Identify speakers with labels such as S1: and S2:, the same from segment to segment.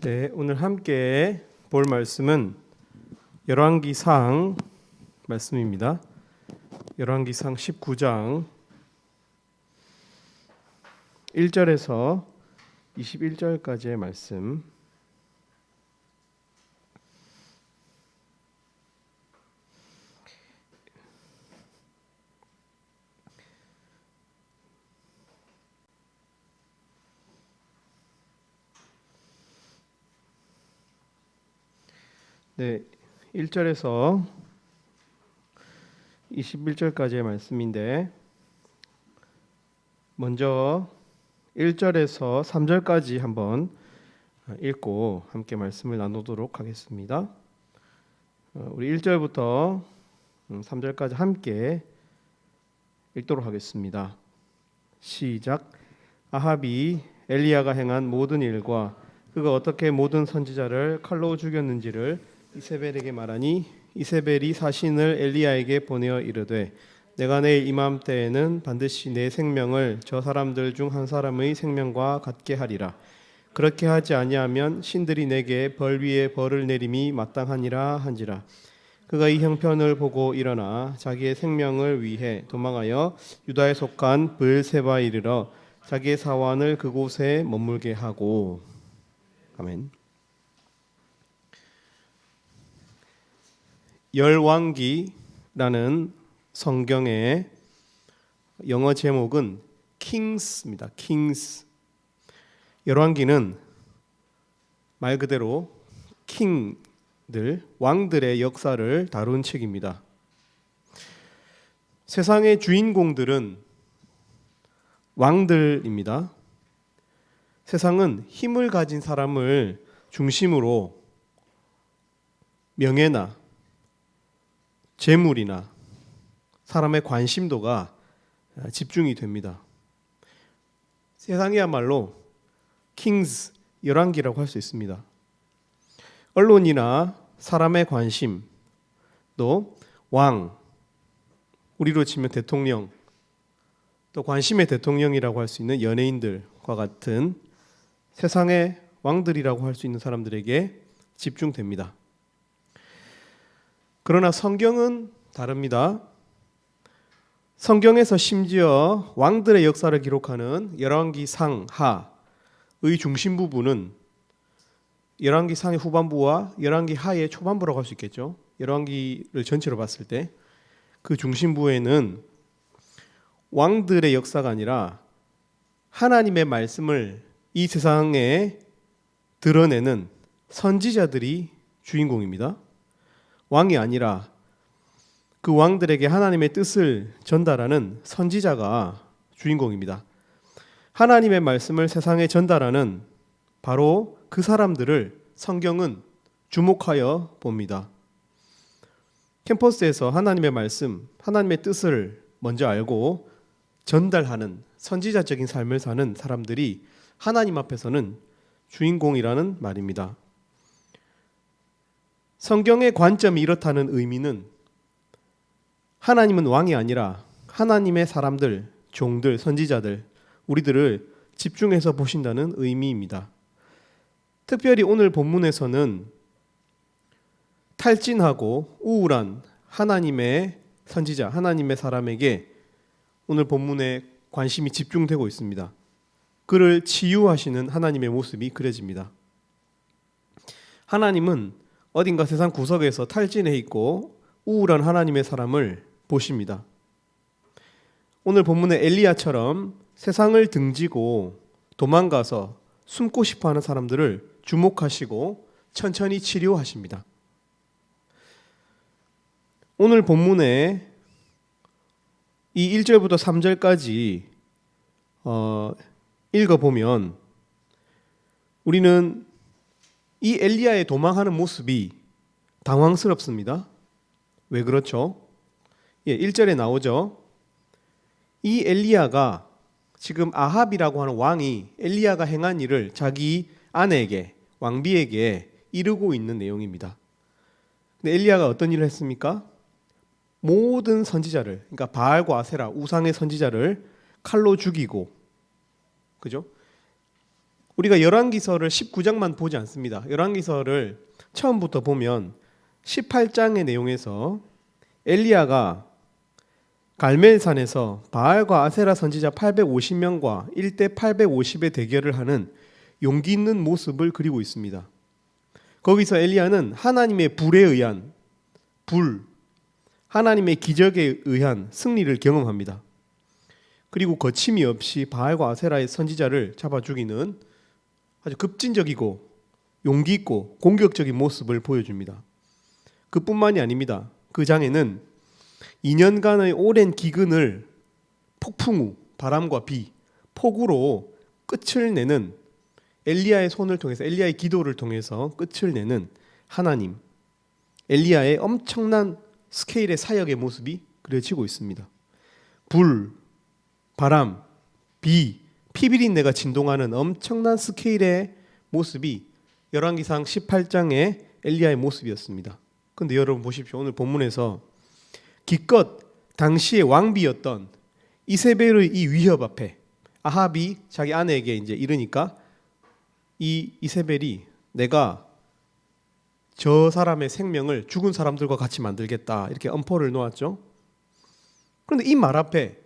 S1: 네, 오늘 함께 볼 말씀은 열왕기상 말씀입니다. 열왕기상 19장 1절에서 21절까지의 말씀. 네, 1절에서 21절까지의 말씀인데 먼저 1절에서 3절까지 한번 읽고 함께 말씀을 나누도록 하겠습니다. 우리 1절부터 3절까지 함께 읽도록 하겠습니다. 시작. 아합이 엘리야가 행한 모든 일과 그가 어떻게 모든 선지자를 칼로 죽였는지를 이세벨에게 말하니 이세벨이 사신을 엘리야에게 보내어 이르되 내가 내일 이맘때에는 반드시 내 생명을 저 사람들 중 한 사람의 생명과 같게 하리라. 그렇게 하지 아니하면 신들이 내게 벌 위에 벌을 내림이 마땅하니라 한지라. 그가 이 형편을 보고 일어나 자기의 생명을 위해 도망하여 유다에 속한 브엘세바에 이르러 자기의 사환을 그곳에 머물게 하고. 아멘. 열왕기라는 성경의 영어 제목은 Kings입니다. Kings. 열왕기는 말 그대로 킹들, 왕들의 역사를 다룬 책입니다. 세상의 주인공들은 왕들입니다. 세상은 힘을 가진 사람을 중심으로 명예나 재물이나 사람의 관심도가 집중이 됩니다. 세상이야말로 킹스 열왕기라고 할 수 있습니다. 언론이나 사람의 관심, 또 왕, 우리로 치면 대통령, 또 관심의 대통령이라고 할 수 있는 연예인들과 같은 세상의 왕들이라고 할 수 있는 사람들에게 집중됩니다. 그러나 성경은 다릅니다. 성경에서 심지어 왕들의 역사를 기록하는 열왕기상하의 중심 부분은 열왕기상의 후반부와 열왕기하의 초반부라고 할 수 있겠죠. 열왕기를 전체로 봤을 때 그 중심부에는 왕들의 역사가 아니라 하나님의 말씀을 이 세상에 드러내는 선지자들이 주인공입니다. 왕이 아니라 그 왕들에게 하나님의 뜻을 전달하는 선지자가 주인공입니다. 하나님의 말씀을 세상에 전달하는 바로 그 사람들을 성경은 주목하여 봅니다. 캠퍼스에서 하나님의 말씀, 하나님의 뜻을 먼저 알고 전달하는 선지자적인 삶을 사는 사람들이 하나님 앞에서는 주인공이라는 말입니다. 성경의 관점이 이렇다는 의미는 하나님은 왕이 아니라 하나님의 사람들, 종들, 선지자들, 우리들을 집중해서 보신다는 의미입니다. 특별히 오늘 본문에서는 탈진하고 우울한 하나님의 선지자, 하나님의 사람에게 오늘 본문에 관심이 집중되고 있습니다. 그를 치유하시는 하나님의 모습이 그려집니다. 하나님은 어딘가 세상 구석에서 탈진해 있고 우울한 하나님의 사람을 보십니다. 오늘 본문의 엘리야처럼 세상을 등지고 도망가서 숨고 싶어하는 사람들을 주목하시고 천천히 치료하십니다. 오늘 본문에 이 1절부터 3절까지 읽어보면 우리는 이 엘리야의 도망하는 모습이 당황스럽습니다. 왜 그렇죠? 1절에 나오죠. 이 엘리야가 지금 아합이라고 하는 왕이 엘리야가 행한 일을 자기 아내에게, 왕비에게 이르고 있는 내용입니다. 근데 엘리야가 어떤 일을 했습니까? 모든 선지자를, 그러니까 바알과 아세라 우상의 선지자를 칼로 죽이고, 그죠? 우리가 열왕기서를 19장만 보지 않습니다. 열왕기서를 처음부터 보면 18장의 내용에서 엘리야가 갈멜산에서 바알과 아세라 선지자 850명과 1대 850의 대결을 하는 용기 있는 모습을 그리고 있습니다. 거기서 엘리야는 하나님의 불에 의한 하나님의 기적에 의한 승리를 경험합니다. 그리고 거침이 없이 바알과 아세라의 선지자를 잡아 죽이는 아주 급진적이고 용기 있고 공격적인 모습을 보여줍니다. 그뿐만이 아닙니다. 그 장에는 2년간의 오랜 기근을 폭풍 후 바람과 비, 폭우로 끝을 내는 엘리야의 손을 통해서, 엘리야의 기도를 통해서 끝을 내는 하나님, 엘리야의 엄청난 스케일의 사역의 모습이 그려지고 있습니다. 불, 바람, 비, 피비린내가 진동하는 엄청난 스케일의 모습이 열왕기상 18장의 엘리야의 모습이었습니다. 그런데 여러분 보십시오. 오늘 본문에서 기껏 당시의 왕비였던 이세벨의 이 위협 앞에 아합이 자기 아내에게 이제 이르니까 이 이세벨이 내가 저 사람의 생명을 죽은 사람들과 같이 만들겠다 이렇게 엄포를 놓았죠. 그런데 이 말 앞에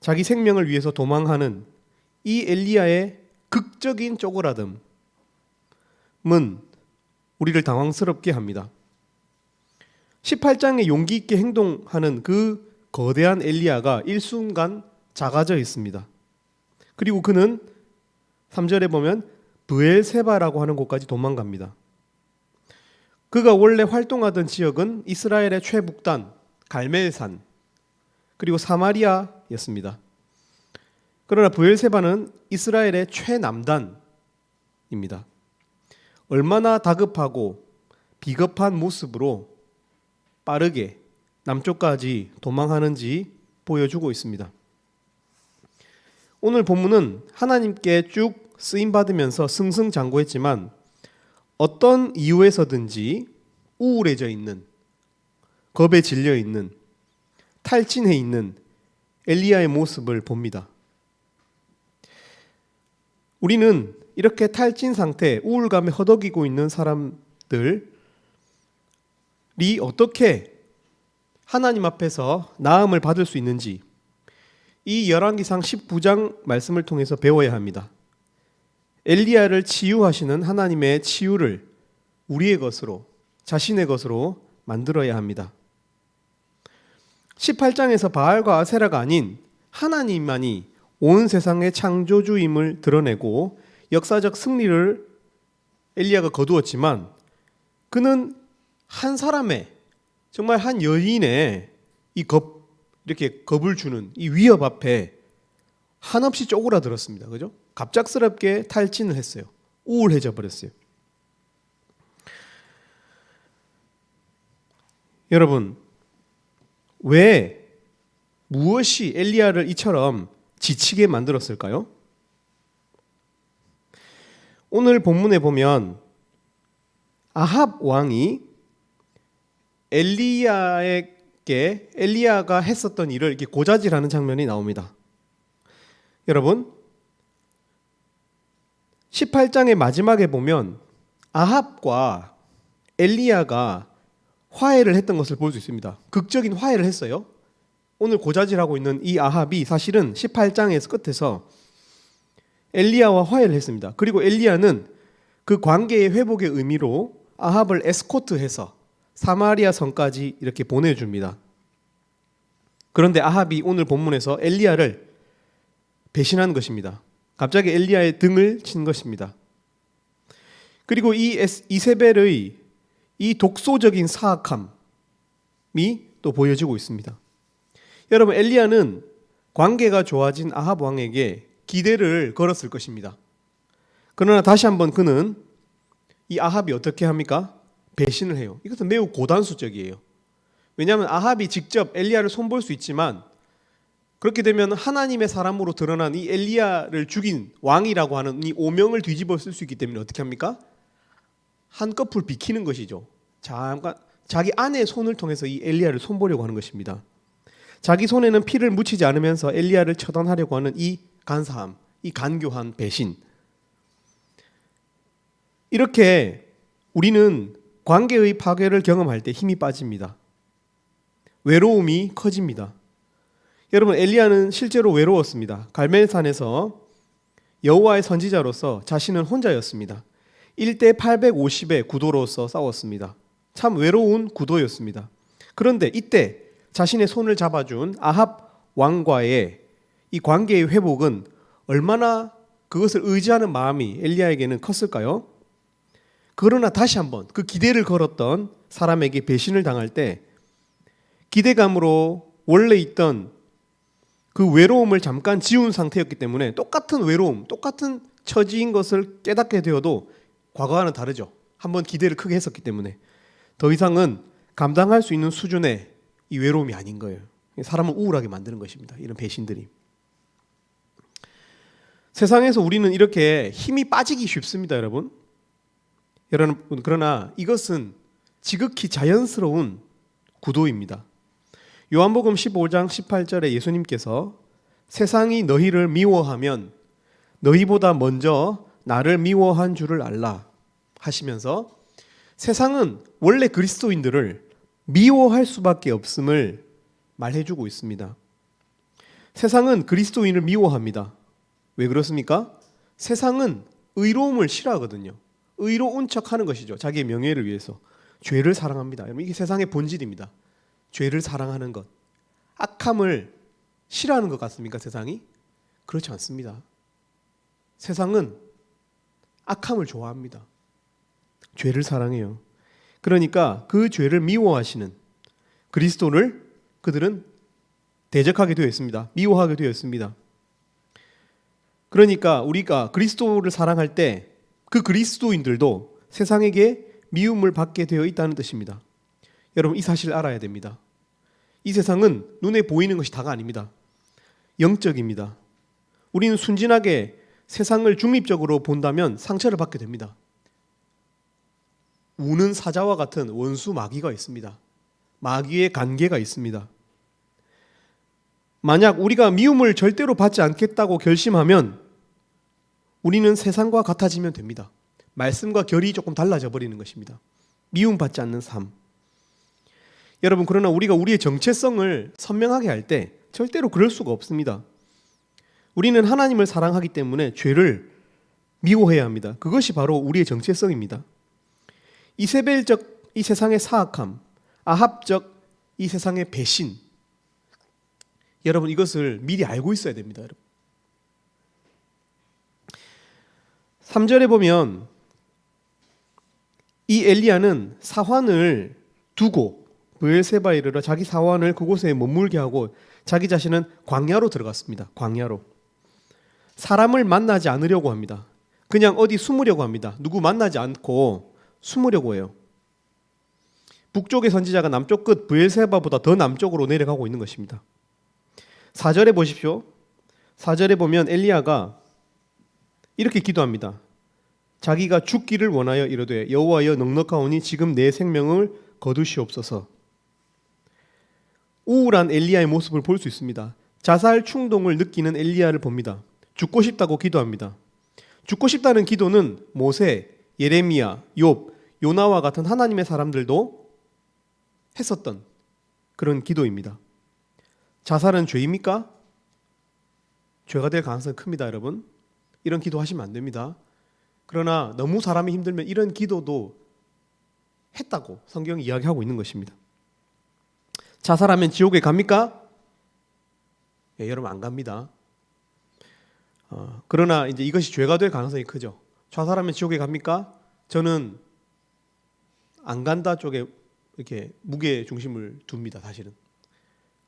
S1: 자기 생명을 위해서 도망하는 이 엘리야의 극적인 쪼그라듦은 우리를 당황스럽게 합니다. 18장에 용기 있게 행동하는 그 거대한 엘리야가 일순간 작아져 있습니다. 그리고 그는 3절에 보면 브엘세바라고 하는 곳까지 도망갑니다. 그가 원래 활동하던 지역은 이스라엘의 최북단 갈멜산 그리고 사마리아였습니다. 그러나 브엘세바는 이스라엘의 최남단입니다. 얼마나 다급하고 비겁한 모습으로 빠르게 남쪽까지 도망하는지 보여주고 있습니다. 오늘 본문은 하나님께 쭉 쓰임받으면서 승승장구했지만 어떤 이유에서든지 우울해져 있는, 겁에 질려 있는, 탈진해 있는 엘리야의 모습을 봅니다. 우리는 이렇게 탈진 상태, 우울감에 허덕이고 있는 사람들이 어떻게 하나님 앞에서 나음을 받을 수 있는지 이 열왕기상 19장 말씀을 통해서 배워야 합니다. 엘리야를 치유하시는 하나님의 치유를 우리의 것으로, 자신의 것으로 만들어야 합니다. 18장에서 바알과 아세라가 아닌 하나님만이 온 세상의 창조주임을 드러내고 역사적 승리를 엘리야가 거두었지만 그는 한 사람의, 정말 한 여인의 이렇게 겁을 주는 이 위협 앞에 한없이 쪼그라들었습니다. 그죠? 갑작스럽게 탈진을 했어요. 우울해져 버렸어요. 여러분, 무엇이 엘리야를 이처럼 지치게 만들었을까요? 오늘 본문에 보면 아합 왕이 엘리야가 했었던 일을 이렇게 고자질하는 장면이 나옵니다. 여러분, 18장의 마지막에 보면 아합과 엘리야가 화해를 했던 것을 볼 수 있습니다. 극적인 화해를 했어요. 오늘 고자질하고 있는 이 아합이 사실은 18장에서 끝에서 엘리야와 화해를 했습니다. 그리고 엘리야는 그 관계의 회복의 의미로 아합을 에스코트해서 사마리아 성까지 이렇게 보내줍니다. 그런데 아합이 오늘 본문에서 엘리야를 배신한 것입니다. 갑자기 엘리야의 등을 친 것입니다. 그리고 이 이세벨의 이 독소적인 사악함이 또 보여지고 있습니다. 여러분, 엘리야는 관계가 좋아진 아합 왕에게 기대를 걸었을 것입니다. 그러나 다시 한번 그는 이 아합이 어떻게 합니까? 배신을 해요. 이것은 매우 고단수적이에요. 왜냐하면 아합이 직접 엘리야를 손볼 수 있지만 그렇게 되면 하나님의 사람으로 드러난 이 엘리야를 죽인 왕이라고 하는 이 오명을 뒤집어 쓸 수 있기 때문에 어떻게 합니까? 한꺼풀 비키는 것이죠. 잠깐 자기 아내의 손을 통해서 이 엘리야를 손보려고 하는 것입니다. 자기 손에는 피를 묻히지 않으면서 엘리야를 처단하려고 하는 이 간사함, 이 간교한 배신. 이렇게 우리는 관계의 파괴를 경험할 때 힘이 빠집니다. 외로움이 커집니다. 여러분, 엘리야는 실제로 외로웠습니다. 갈멜산에서 여호와의 선지자로서 자신은 혼자였습니다. 1대 850의 구도로서 싸웠습니다. 참 외로운 구도였습니다. 그런데 이때 자신의 손을 잡아준 아합 왕과의 이 관계의 회복은 얼마나 그것을 의지하는 마음이 엘리야에게는 컸을까요? 그러나 다시 한번 그 기대를 걸었던 사람에게 배신을 당할 때 기대감으로 원래 있던 그 외로움을 잠깐 지운 상태였기 때문에 똑같은 외로움, 똑같은 처지인 것을 깨닫게 되어도 과거와는 다르죠. 한번 기대를 크게 했었기 때문에 더 이상은 감당할 수 있는 수준의 이 외로움이 아닌 거예요. 사람을 우울하게 만드는 것입니다. 이런 배신들이. 세상에서 우리는 이렇게 힘이 빠지기 쉽습니다, 여러분. 여러분, 그러나 이것은 지극히 자연스러운 구도입니다. 요한복음 15장 18절에 예수님께서 세상이 너희를 미워하면 너희보다 먼저 나를 미워한 줄을 알라 하시면서 세상은 원래 그리스도인들을 미워할 수밖에 없음을 말해주고 있습니다. 세상은 그리스도인을 미워합니다. 왜 그렇습니까? 세상은 의로움을 싫어하거든요. 의로운 척하는 것이죠. 자기의 명예를 위해서. 죄를 사랑합니다. 여러분, 이게 세상의 본질입니다. 죄를 사랑하는 것. 악함을 싫어하는 것 같습니까, 세상이? 그렇지 않습니다. 세상은 악함을 좋아합니다. 죄를 사랑해요. 그러니까 그 죄를 미워하시는 그리스도를 그들은 대적하게 되어 있습니다. 미워하게 되어 있습니다. 그러니까 우리가 그리스도를 사랑할 때 그 그리스도인들도 세상에게 미움을 받게 되어 있다는 뜻입니다. 여러분, 이 사실을 알아야 됩니다. 이 세상은 눈에 보이는 것이 다가 아닙니다. 영적입니다. 우리는 순진하게 세상을 중립적으로 본다면 상처를 받게 됩니다. 우는 사자와 같은 원수 마귀가 있습니다. 마귀의 관계가 있습니다. 만약 우리가 미움을 절대로 받지 않겠다고 결심하면 우리는 세상과 같아지면 됩니다. 말씀과 결이 조금 달라져 버리는 것입니다. 미움받지 않는 삶. 여러분, 그러나 우리가 우리의 정체성을 선명하게 할 때 절대로 그럴 수가 없습니다. 우리는 하나님을 사랑하기 때문에 죄를 미워해야 합니다. 그것이 바로 우리의 정체성입니다. 이세벨적 이 세상의 사악함, 아합적 이 세상의 배신, 여러분 이것을 미리 알고 있어야 됩니다. 여러분. 3절에 보면 이 엘리야는 사환을 두고 브엘세바에 이르러 자기 사환을 그곳에 머물게 하고 자기 자신은 광야로 들어갔습니다. 광야로. 사람을 만나지 않으려고 합니다. 그냥 어디 숨으려고 합니다. 누구 만나지 않고 숨으려고 해요. 북쪽의 선지자가 남쪽 끝 브엘세바보다 더 남쪽으로 내려가고 있는 것입니다. 4절에 보십시오. 4절에 보면 엘리야가 이렇게 기도합니다. 자기가 죽기를 원하여 이르되 여호와여 넉넉하오니 지금 내 생명을 거두시옵소서. 우울한 엘리야의 모습을 볼 수 있습니다. 자살 충동을 느끼는 엘리야를 봅니다. 죽고 싶다고 기도합니다. 죽고 싶다는 기도는 모세, 예레미야, 욥, 요나와 같은 하나님의 사람들도 했었던 그런 기도입니다. 자살은 죄입니까? 죄가 될 가능성이 큽니다, 여러분. 이런 기도 하시면 안 됩니다. 그러나 너무 사람이 힘들면 이런 기도도 했다고 성경이 이야기하고 있는 것입니다. 자살하면 지옥에 갑니까? 예, 여러분 안 갑니다. 그러나 이제 이것이 죄가 될 가능성이 크죠. 자살하면 지옥에 갑니까? 저는 안 간다 쪽에 이렇게 무게 중심을 둡니다, 사실은.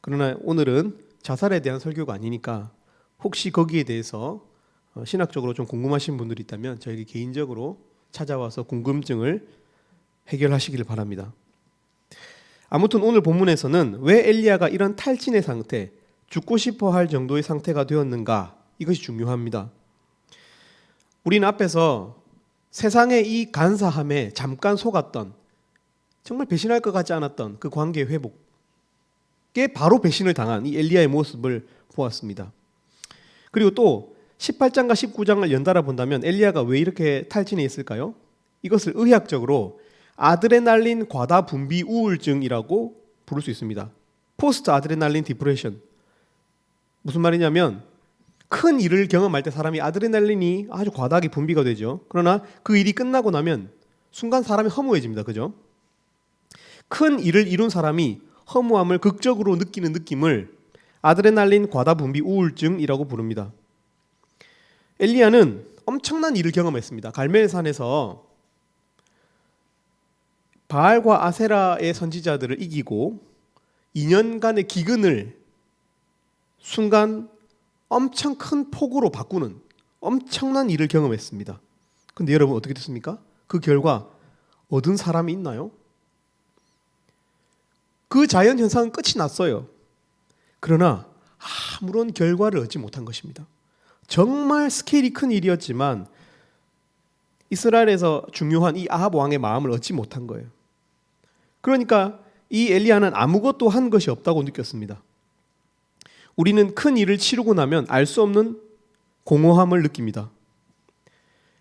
S1: 그러나 오늘은 자살에 대한 설교가 아니니까 혹시 거기에 대해서 신학적으로 좀 궁금하신 분들이 있다면 저에게 개인적으로 찾아와서 궁금증을 해결하시길 바랍니다. 아무튼 오늘 본문에서는 왜 엘리야가 이런 탈진의 상태, 죽고 싶어 할 정도의 상태가 되었는가, 이것이 중요합니다. 우리는 앞에서 세상의 이 간사함에 잠깐 속았던, 정말 배신할 것 같지 않았던 그 관계 회복에 바로 배신을 당한 이 엘리야의 모습을 보았습니다. 그리고 또 18장과 19장을 연달아 본다면 엘리야가 왜 이렇게 탈진해 있을까요? 이것을 의학적으로 아드레날린 과다 분비 우울증이라고 부를 수 있습니다. 포스트 아드레날린 디프레션. 무슨 말이냐면 큰 일을 경험할 때 사람이 아드레날린이 아주 과다하게 분비가 되죠. 그러나 그 일이 끝나고 나면 순간 사람이 허무해집니다. 그죠? 큰 일을 이룬 사람이 허무함을 극적으로 느끼는 느낌을 아드레날린 과다 분비 우울증이라고 부릅니다. 엘리야는 엄청난 일을 경험했습니다. 갈멜산에서 바알과 아세라의 선지자들을 이기고 2년간의 기근을 순간 엄청 큰 폭우로 바꾸는 엄청난 일을 경험했습니다. 근데 여러분 어떻게 됐습니까? 그 결과 얻은 사람이 있나요? 그 자연 현상은 끝이 났어요. 그러나 아무런 결과를 얻지 못한 것입니다. 정말 스케일이 큰 일이었지만 이스라엘에서 중요한 이 아합 왕의 마음을 얻지 못한 거예요. 그러니까 이 엘리야는 아무것도 한 것이 없다고 느꼈습니다. 우리는 큰 일을 치르고 나면 알 수 없는 공허함을 느낍니다.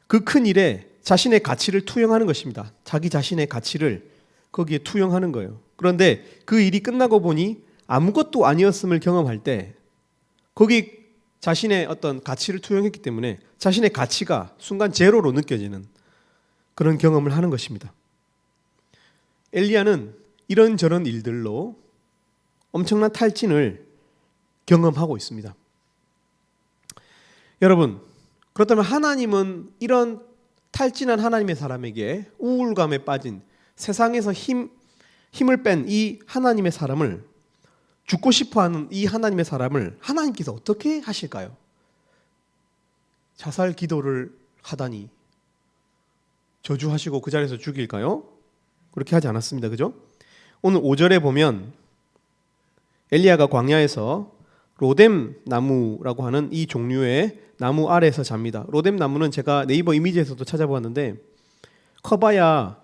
S1: 그 큰 일에 자신의 가치를 투영하는 것입니다. 자기 자신의 가치를 거기에 투영하는 거예요. 그런데 그 일이 끝나고 보니 아무것도 아니었음을 경험할 때 거기 자신의 어떤 가치를 투영했기 때문에 자신의 가치가 순간 제로로 느껴지는 그런 경험을 하는 것입니다. 엘리야는 이런저런 일들로 엄청난 탈진을 경험하고 있습니다. 여러분, 그렇다면 하나님은 이런 탈진한 하나님의 사람에게 우울감에 빠진 세상에서 힘을 뺀 이 하나님의 사람을 죽고 싶어하는 이 하나님의 사람을 하나님께서 어떻게 하실까요? 자살 기도를 하다니 저주하시고 그 자리에서 죽일까요? 그렇게 하지 않았습니다. 그죠? 오늘 5절에 보면 엘리야가 광야에서 로뎀 나무라고 하는 이 종류의 나무 아래에서 잡니다. 로뎀 나무는 제가 네이버 이미지에서도 찾아보았는데 커봐야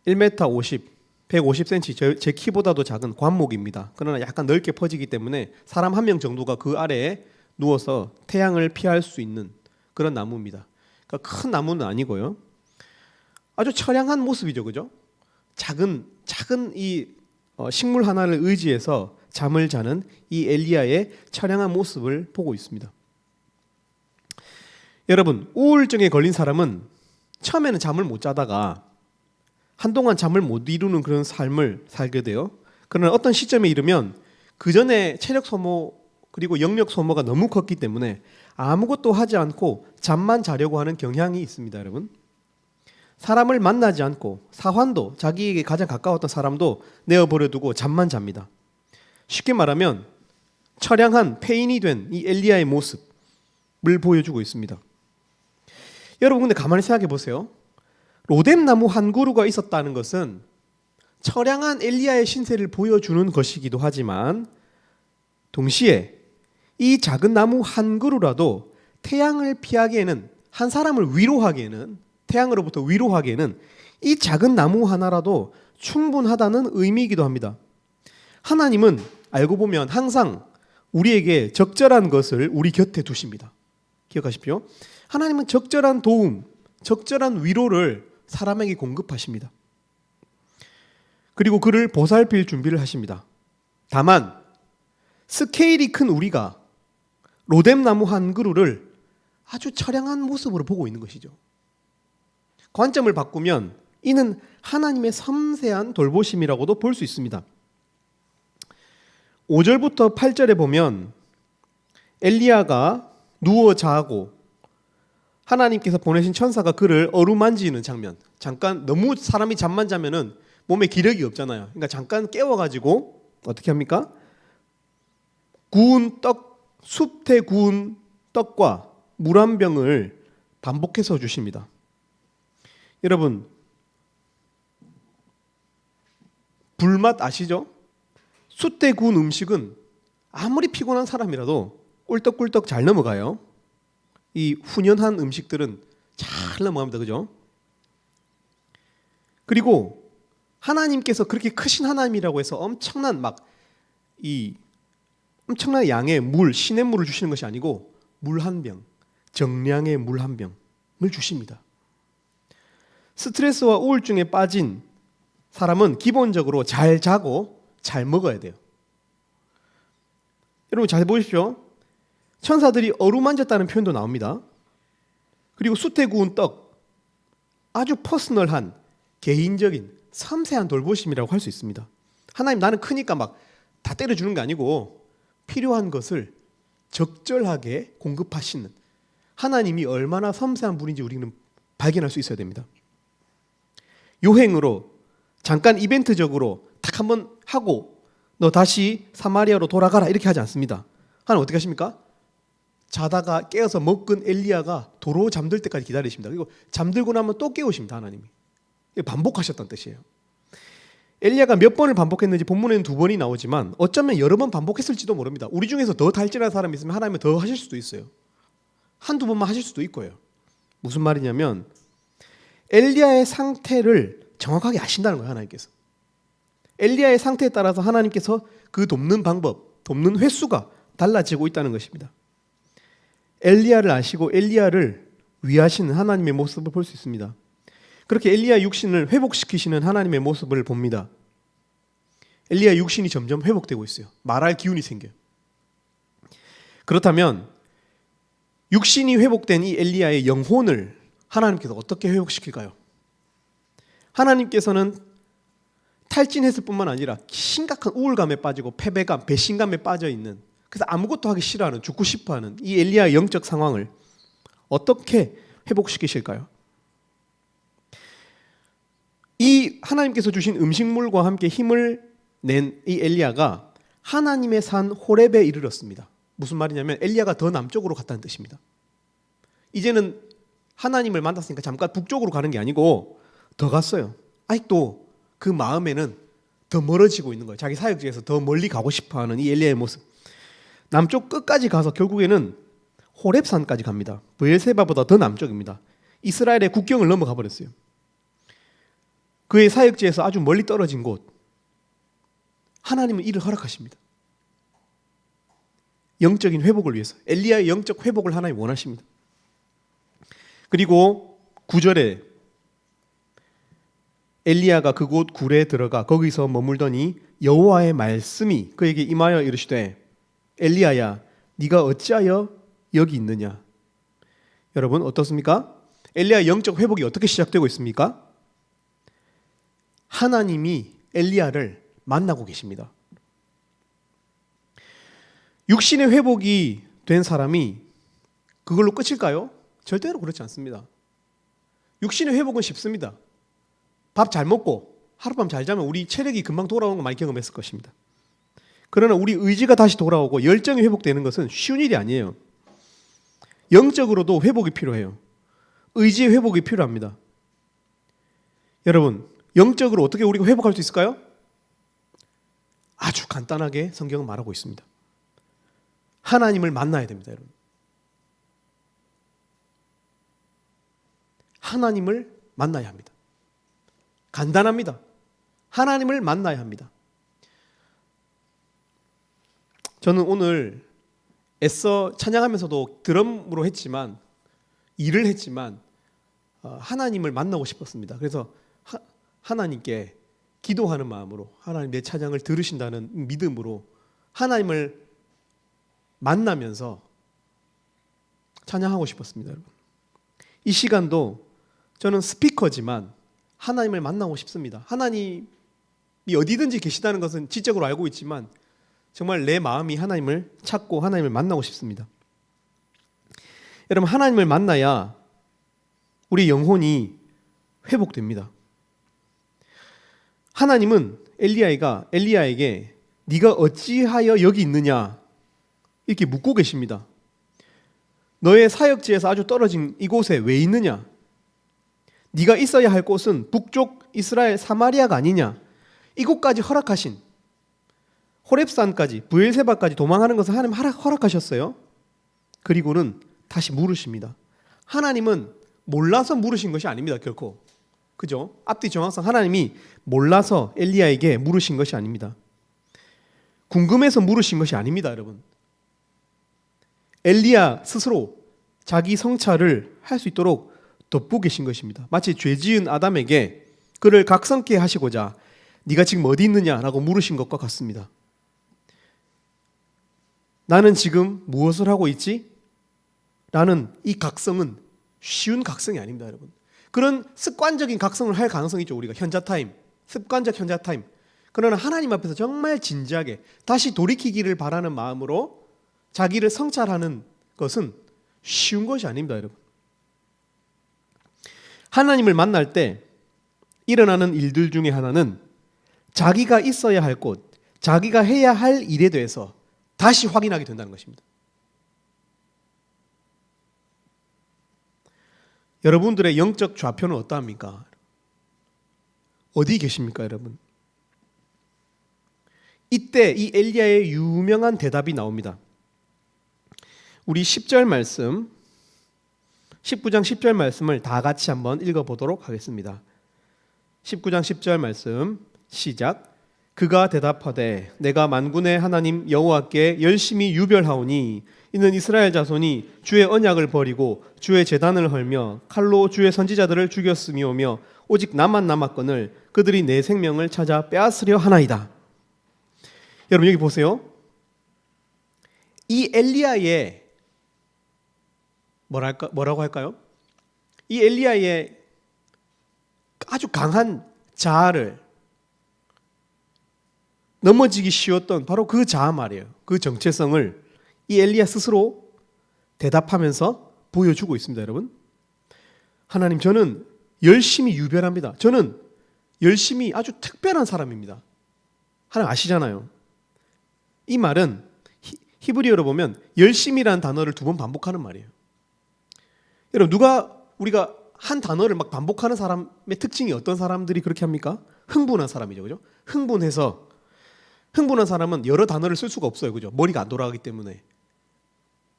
S1: 1m 50, 150cm 제 키보다도 작은 관목입니다. 그러나 약간 넓게 퍼지기 때문에 사람 한 명 정도가 그 아래에 누워서 태양을 피할 수 있는 그런 나무입니다. 그러니까 큰 나무는 아니고요. 아주 처량한 모습이죠, 그죠? 작은 이 식물 하나를 의지해서 잠을 자는 이 엘리야의 처량한 모습을 보고 있습니다. 여러분, 우울증에 걸린 사람은 처음에는 잠을 못 자다가 한동안 잠을 못 이루는 그런 삶을 살게 돼요. 그러나 어떤 시점에 이르면 그 전에 체력 소모 그리고 영력 소모가 너무 컸기 때문에 아무것도 하지 않고 잠만 자려고 하는 경향이 있습니다, 여러분. 사람을 만나지 않고 사환도 자기에게 가장 가까웠던 사람도 내어버려두고 잠만 잡니다. 쉽게 말하면 처량한 폐인이 된 이 엘리야의 모습을 보여주고 있습니다. 여러분 근데 가만히 생각해 보세요. 로뎀 나무 한 그루가 있었다는 것은 처량한 엘리야의 신세를 보여주는 것이기도 하지만 동시에 이 작은 나무 한 그루라도 태양을 피하기에는 한 사람을 위로하기에는 태양으로부터 위로하기에는 이 작은 나무 하나라도 충분하다는 의미이기도 합니다. 하나님은 알고 보면 항상 우리에게 적절한 것을 우리 곁에 두십니다. 기억하십시오. 하나님은 적절한 도움, 적절한 위로를 사람에게 공급하십니다. 그리고 그를 보살필 준비를 하십니다. 다만 스케일이 큰 우리가 로뎀 나무 한 그루를 아주 처량한 모습으로 보고 있는 것이죠. 관점을 바꾸면 이는 하나님의 섬세한 돌보심이라고도 볼 수 있습니다. 5절부터 8절에 보면 엘리야가 누워 자고 하나님께서 보내신 천사가 그를 어루만지는 장면. 잠깐 너무 사람이 잠만 자면은 몸에 기력이 없잖아요. 그러니까 잠깐 깨워가지고 어떻게 합니까? 구운 떡, 숲에 구운 떡과 물 한 병을 반복해서 주십니다. 여러분 불맛 아시죠? 숯에 구운 음식은 아무리 피곤한 사람이라도 꿀떡꿀떡 잘 넘어가요. 이 훈연한 음식들은 잘 넘어갑니다. 그죠? 그리고 하나님께서 그렇게 크신 하나님이라고 해서 엄청난 엄청난 양의 물, 시냇물을 주시는 것이 아니고 물 한 병, 정량의 물 한 병을 주십니다. 스트레스와 우울증에 빠진 사람은 기본적으로 잘 자고 잘 먹어야 돼요. 여러분 잘 보십시오. 천사들이 어루만졌다는 표현도 나옵니다. 그리고 숯에 구운 떡, 아주 퍼스널한 개인적인 섬세한 돌보심이라고 할 수 있습니다. 하나님 나는 크니까 막 다 때려주는 게 아니고 필요한 것을 적절하게 공급하시는 하나님이 얼마나 섬세한 분인지 우리는 발견할 수 있어야 됩니다. 요행으로 잠깐 이벤트적으로 딱 한번 하고 너 다시 사마리아로 돌아가라 이렇게 하지 않습니다. 하나님 어떻게 하십니까? 자다가 깨어서 먹은 엘리야가 도로 잠들 때까지 기다리십니다. 그리고 잠들고 나면 또 깨우십니다. 하나님이. 반복하셨다는 뜻이에요. 엘리야가 몇 번을 반복했는지 본문에는 2번이 나오지만 어쩌면 여러 번 반복했을지도 모릅니다. 우리 중에서 더 달진한 사람이 있으면 하나님은 더 하실 수도 있어요. 한두 번만 하실 수도 있고요. 무슨 말이냐면 엘리야의 상태를 정확하게 아신다는 거예요. 하나님께서. 엘리야의 상태에 따라서 하나님께서 그 돕는 방법, 돕는 횟수가 달라지고 있다는 것입니다. 엘리야를 아시고 엘리야를 위하시는 하나님의 모습을 볼 수 있습니다. 그렇게 엘리야 육신을 회복시키시는 하나님의 모습을 봅니다. 엘리야 육신이 점점 회복되고 있어요. 말할 기운이 생겨요. 그렇다면 육신이 회복된 이 엘리야의 영혼을 하나님께서 어떻게 회복시킬까요? 하나님께서는 탈진했을 뿐만 아니라 심각한 우울감에 빠지고 패배감, 배신감에 빠져 있는, 그래서 아무것도 하기 싫어하는, 죽고 싶어하는 이 엘리야의 영적 상황을 어떻게 회복시키실까요? 이 하나님께서 주신 음식물과 함께 힘을 낸 이 엘리야가 하나님의 산 호렙에 이르렀습니다. 무슨 말이냐면 엘리야가 더 남쪽으로 갔다는 뜻입니다. 이제는 하나님을 만났으니까 잠깐 북쪽으로 가는 게 아니고 더 갔어요. 아직도 그 마음에는 더 멀어지고 있는 거예요. 자기 사역지에서 더 멀리 가고 싶어하는 이 엘리야의 모습. 남쪽 끝까지 가서 결국에는 호렙산까지 갑니다. 브엘세바보다 더 남쪽입니다. 이스라엘의 국경을 넘어가 버렸어요. 그의 사역지에서 아주 멀리 떨어진 곳, 하나님은 이를 허락하십니다. 영적인 회복을 위해서. 엘리야의 영적 회복을 하나님 원하십니다. 그리고 9절에 엘리야가 그곳 굴에 들어가 거기서 머물더니 여호와의 말씀이 그에게 임하여 이르시되 엘리야야 네가 어찌하여 여기 있느냐. 여러분 어떻습니까? 엘리야의 영적 회복이 어떻게 시작되고 있습니까? 하나님이 엘리야를 만나고 계십니다. 육신의 회복이 된 사람이 그걸로 끝일까요? 절대로 그렇지 않습니다. 육신의 회복은 쉽습니다. 밥 잘 먹고 하룻밤 잘 자면 우리 체력이 금방 돌아오는 거 많이 경험했을 것입니다. 그러나 우리 의지가 다시 돌아오고 열정이 회복되는 것은 쉬운 일이 아니에요. 영적으로도 회복이 필요해요. 의지의 회복이 필요합니다. 여러분 영적으로 어떻게 우리가 회복할 수 있을까요? 아주 간단하게 성경은 말하고 있습니다. 하나님을 만나야 됩니다, 여러분. 하나님을 만나야 합니다. 간단합니다. 하나님을 만나야 합니다. 저는 오늘 애써 찬양하면서도 드럼으로 했지만 일을 했지만 하나님을 만나고 싶었습니다. 그래서 하나님께 기도하는 마음으로 하나님 내 찬양을 들으신다는 믿음으로 하나님을 만나면서 찬양하고 싶었습니다. 여러분. 이 시간도 저는 스피커지만 하나님을 만나고 싶습니다. 하나님이 어디든지 계시다는 것은 지적으로 알고 있지만 정말 내 마음이 하나님을 찾고 하나님을 만나고 싶습니다. 여러분 하나님을 만나야 우리 영혼이 회복됩니다. 하나님은 엘리야에게 네가 어찌하여 여기 있느냐 이렇게 묻고 계십니다. 너의 사역지에서 아주 떨어진 이곳에 왜 있느냐? 네가 있어야 할 곳은 북쪽 이스라엘 사마리아가 아니냐? 이곳까지 허락하신 호렙산까지 브엘세바까지 도망하는 것을 하나님 허락하셨어요. 그리고는 다시 물으십니다. 하나님은 몰라서 물으신 것이 아닙니다. 결코. 그죠? 앞뒤 정확성 하나님이 몰라서 엘리야에게 물으신 것이 아닙니다. 궁금해서 물으신 것이 아닙니다, 여러분. 엘리야 스스로 자기 성찰을 할 수 있도록 덮고 계신 것입니다. 마치 죄 지은 아담에게 그를 각성케 하시고자 네가 지금 어디 있느냐라고 물으신 것과 같습니다. 나는 지금 무엇을 하고 있지? 라는 이 각성은 쉬운 각성이 아닙니다, 여러분. 그런 습관적인 각성을 할 가능성이 있죠. 우리가 현자타임, 습관적 현자타임. 그러나 하나님 앞에서 정말 진지하게 다시 돌이키기를 바라는 마음으로 자기를 성찰하는 것은 쉬운 것이 아닙니다, 여러분. 하나님을 만날 때 일어나는 일들 중에 하나는 자기가 있어야 할 곳, 자기가 해야 할 일에 대해서 다시 확인하게 된다는 것입니다. 여러분들의 영적 좌표는 어떠합니까? 어디 계십니까, 여러분? 이때 이 엘리야의 유명한 대답이 나옵니다. 우리 10절 말씀, 19장 10절 말씀을 다 같이 한번 읽어보도록 하겠습니다. 19장 10절 말씀 시작. 그가 대답하되 내가 만군의 하나님 여호와께 열심히 유별하오니 이는 이스라엘 자손이 주의 언약을 버리고 주의 제단을 헐며 칼로 주의 선지자들을 죽였음이오며 오직 나만 남았거늘 그들이 내 생명을 찾아 빼앗으려 하나이다. 여러분 여기 보세요. 이 엘리야의 뭐라고 할까요? 이 엘리야의 아주 강한 자아를 넘어지기 쉬웠던 바로 그 자아 말이에요. 그 정체성을 이 엘리야 스스로 대답하면서 보여주고 있습니다, 여러분. 하나님, 저는 열심히 유별합니다. 저는 열심히 아주 특별한 사람입니다. 하나님 아시잖아요. 이 말은 히브리어로 보면 열심이라는 단어를 2번 반복하는 말이에요. 여러분, 우리가 한 단어를 막 반복하는 사람의 특징이 어떤 사람들이 그렇게 합니까? 흥분한 사람이죠, 그죠? 흥분한 사람은 여러 단어를 쓸 수가 없어요, 그죠? 머리가 안 돌아가기 때문에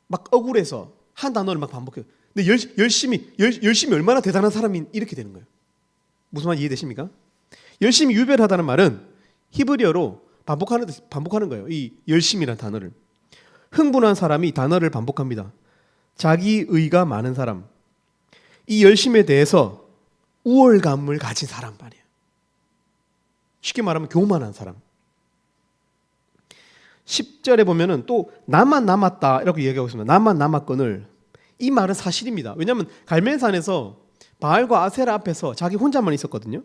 S1: 막 억울해서 한 단어를 막 반복해요. 근데 열심히 얼마나 대단한 사람이 이렇게 되는 거예요. 무슨 말 이해되십니까? 열심히 유별하다는 말은 히브리어로 반복하는 거예요. 이 열심이라는 단어를. 흥분한 사람이 단어를 반복합니다. 자기의가 많은 사람. 이 열심에 대해서 우월감을 가진 사람 말이에요. 쉽게 말하면 교만한 사람. 10절에 보면은 또 나만 남았다 이렇게 얘기하고 있습니다. 나만 남았거늘. 이 말은 사실입니다. 왜냐하면 갈멜산에서 바알과 아세라 앞에서 자기 혼자만 있었거든요.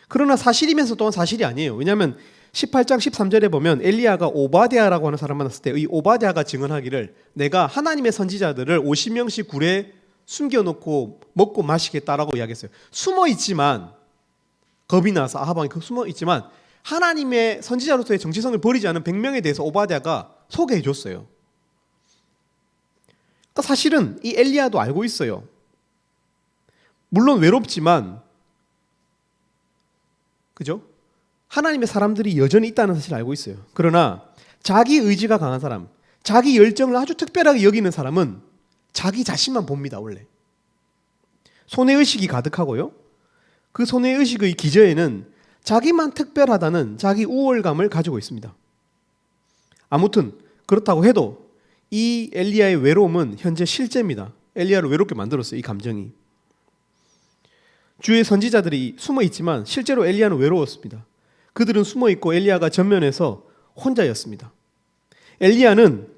S1: 그러나 사실이면서 또한 사실이 아니에요. 왜냐하면 18장 13절에 보면 엘리야가 오바댜라고 하는 사람 만났을 때 이 오바댜가 증언하기를 내가 하나님의 선지자들을 50명씩 굴에 숨겨놓고 먹고 마시겠다라고 이야기했어요. 숨어있지만 겁이 나서 아하방이 숨어있지만 하나님의 선지자로서의 정체성을 버리지 않은 100명에 대해서 오바댜가 소개해 줬어요. 그러니까 사실은 이 엘리야도 알고 있어요. 물론 외롭지만 그죠? 하나님의 사람들이 여전히 있다는 사실을 알고 있어요. 그러나 자기 의지가 강한 사람, 자기 열정을 아주 특별하게 여기는 사람은 자기 자신만 봅니다, 원래. 손해의식이 가득하고요. 그 손해의식의 기저에는 자기만 특별하다는 자기 우월감을 가지고 있습니다. 아무튼 그렇다고 해도 이 엘리야의 외로움은 현재 실제입니다. 엘리야를 외롭게 만들었어요, 이 감정이. 주의 선지자들이 숨어 있지만 실제로 엘리야는 외로웠습니다. 그들은 숨어 있고 엘리야가 전면에서 혼자였습니다. 엘리야는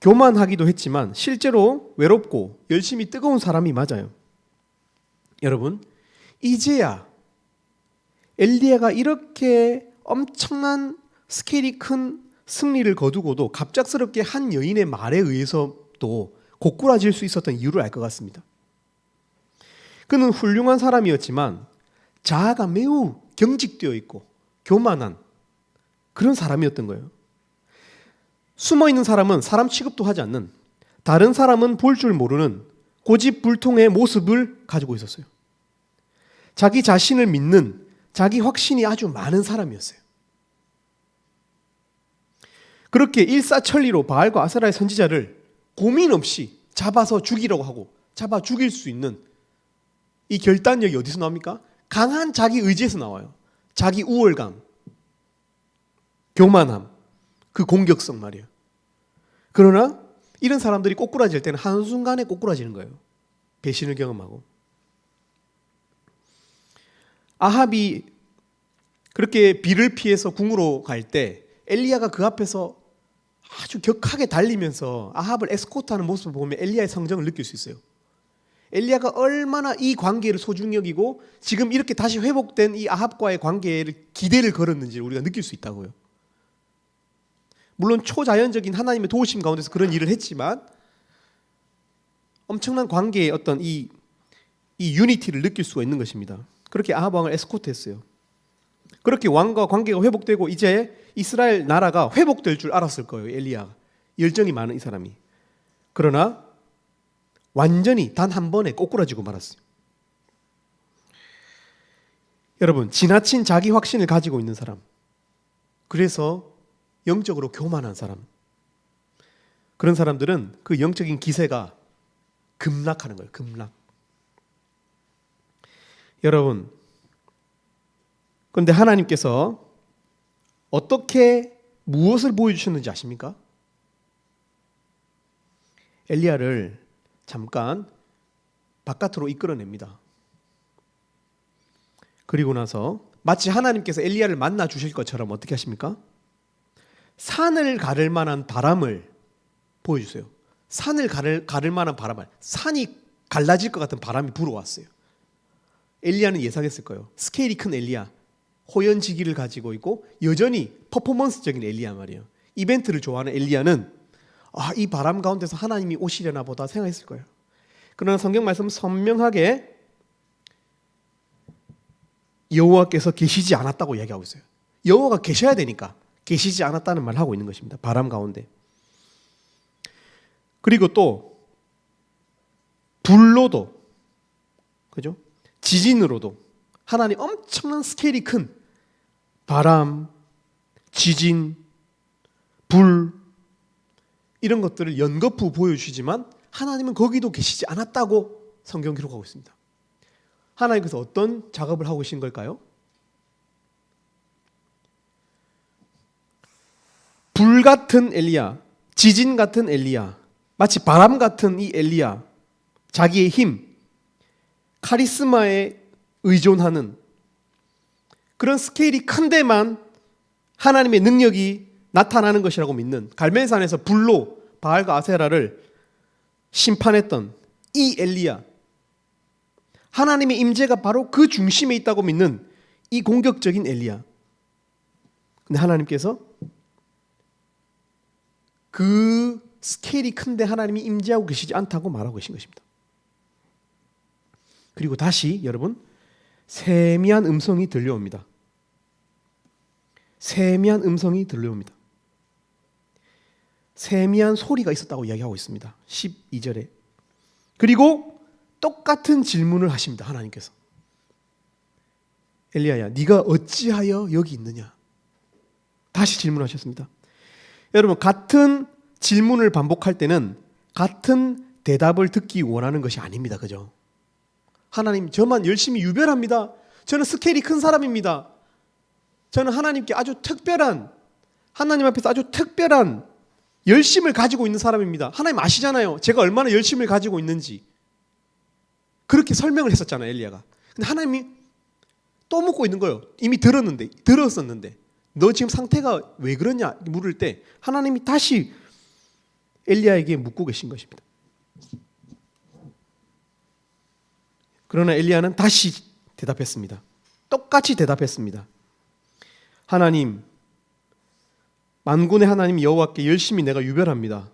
S1: 교만하기도 했지만 실제로 외롭고 열심히 뜨거운 사람이 맞아요. 여러분, 이제야 엘리야가 이렇게 엄청난 스케일이 큰 승리를 거두고도 갑작스럽게 한 여인의 말에 의해서도 고꾸라질 수 있었던 이유를 알 것 같습니다. 그는 훌륭한 사람이었지만 자아가 매우 경직되어 있고 교만한 그런 사람이었던 거예요. 숨어있는 사람은 사람 취급도 하지 않는, 다른 사람은 볼 줄 모르는 고집불통의 모습을 가지고 있었어요. 자기 자신을 믿는 자기 확신이 아주 많은 사람이었어요. 그렇게 일사천리로 바알과 아세라의 선지자를 고민 없이 잡아서 죽이려고 하고 잡아 죽일 수 있는 이 결단력이 어디서 나옵니까? 강한 자기 의지에서 나와요. 자기 우월감, 교만함, 그 공격성 말이에요. 그러나 이런 사람들이 꼬꾸라질 때는 한순간에 꼬꾸라지는 거예요. 배신을 경험하고.
S2: 아합이 그렇게 비를 피해서 궁으로 갈 때 엘리야가 그 앞에서 아주 격하게 달리면서 아합을 에스코트하는 모습을 보면 엘리야의 성정을 느낄 수 있어요. 엘리야가 얼마나 이 관계를 소중히 여기고 지금 이렇게 다시 회복된 이 아합과의 관계를 기대를 걸었는지 우리가 느낄 수 있다고요. 물론 초자연적인 하나님의 도우심 가운데서 그런 일을 했지만 엄청난 관계의 어떤 이 유니티를 느낄 수가 있는 것입니다. 그렇게 아합 왕을 에스코트했어요. 그렇게 왕과 관계가 회복되고 이제 이스라엘 나라가 회복될 줄 알았을 거예요. 엘리야, 열정이 많은 이 사람이. 그러나 완전히 단 한 번에 꼬꾸라지고 말았어요. 여러분, 지나친 자기 확신을 가지고 있는 사람, 그래서 영적으로 교만한 사람, 그런 사람들은 그 영적인 기세가 급락하는 거예요. 급락. 여러분, 그런데 하나님께서 어떻게 무엇을 보여주셨는지 아십니까? 엘리야를 잠깐 바깥으로 이끌어냅니다. 그리고 나서 마치 하나님께서 엘리야를 만나 주실 것처럼 어떻게 하십니까? 산을 가를 만한 바람을 보여주세요. 산을 가를 만한 바람을, 산이 갈라질 것 같은 바람이 불어왔어요. 엘리야는 예상했을 거예요. 스케일이 큰 엘리야, 호연지기를 가지고 있고 여전히 퍼포먼스적인 엘리야 말이에요. 이벤트를 좋아하는 엘리야는 이 바람 가운데서 하나님이 오시려나 보다 생각했을 거예요. 그러나 성경 말씀 선명하게 여호와께서 계시지 않았다고 얘기하고 있어요. 여호와가 계셔야 되니까 계시지 않았다는 말을 하고 있는 것입니다. 바람 가운데. 그리고 또 불로도, 그죠? 지진으로도 하나님 엄청난 스케일이 큰 바람, 지진, 불 이런 것들을 연거푸 보여주시지만 하나님은 거기도 계시지 않았다고 성경 기록하고 있습니다. 하나님께서 어떤 작업을 하고 계신 걸까요? 불 같은 엘리야, 지진 같은 엘리야, 마치 바람 같은 이 엘리야, 자기의 힘, 카리스마에 의존하는 그런 스케일이 큰 데만 하나님의 능력이 나타나는 것이라고 믿는, 갈멜산에서 불로 바알과 아세라를 심판했던 이 엘리야, 하나님의 임재가 바로 그 중심에 있다고 믿는 이 공격적인 엘리야. 근데 하나님께서 그 스케일이 큰데 하나님이 임재하고 계시지 않다고 말하고 계신 것입니다. 그리고 다시 여러분, 세미한 음성이 들려옵니다. 세미한 음성이 들려옵니다. 세미한 소리가 있었다고 이야기하고 있습니다. 12절에. 그리고 똑같은 질문을 하십니다. 하나님께서. 엘리야야, 네가 어찌하여 여기 있느냐? 다시 질문하셨습니다. 여러분, 같은 질문을 반복할 때는 같은 대답을 듣기 원하는 것이 아닙니다. 그죠? 하나님, 저만 열심히 유별합니다. 저는 스케일이 큰 사람입니다. 저는 하나님께 아주 특별한, 하나님 앞에서 아주 특별한 열심을 가지고 있는 사람입니다. 하나님 아시잖아요. 제가 얼마나 열심을 가지고 있는지. 그렇게 설명을 했었잖아요, 엘리야가. 근데 하나님이 또 묻고 있는 거예요. 이미 들었었는데 너 지금 상태가 왜 그러냐 물을 때 하나님이 다시 엘리야에게 묻고 계신 것입니다. 그러나 엘리야는 다시 대답했습니다. 똑같이 대답했습니다. 하나님, 만군의 하나님 여호와께 열심히 내가 유별합니다.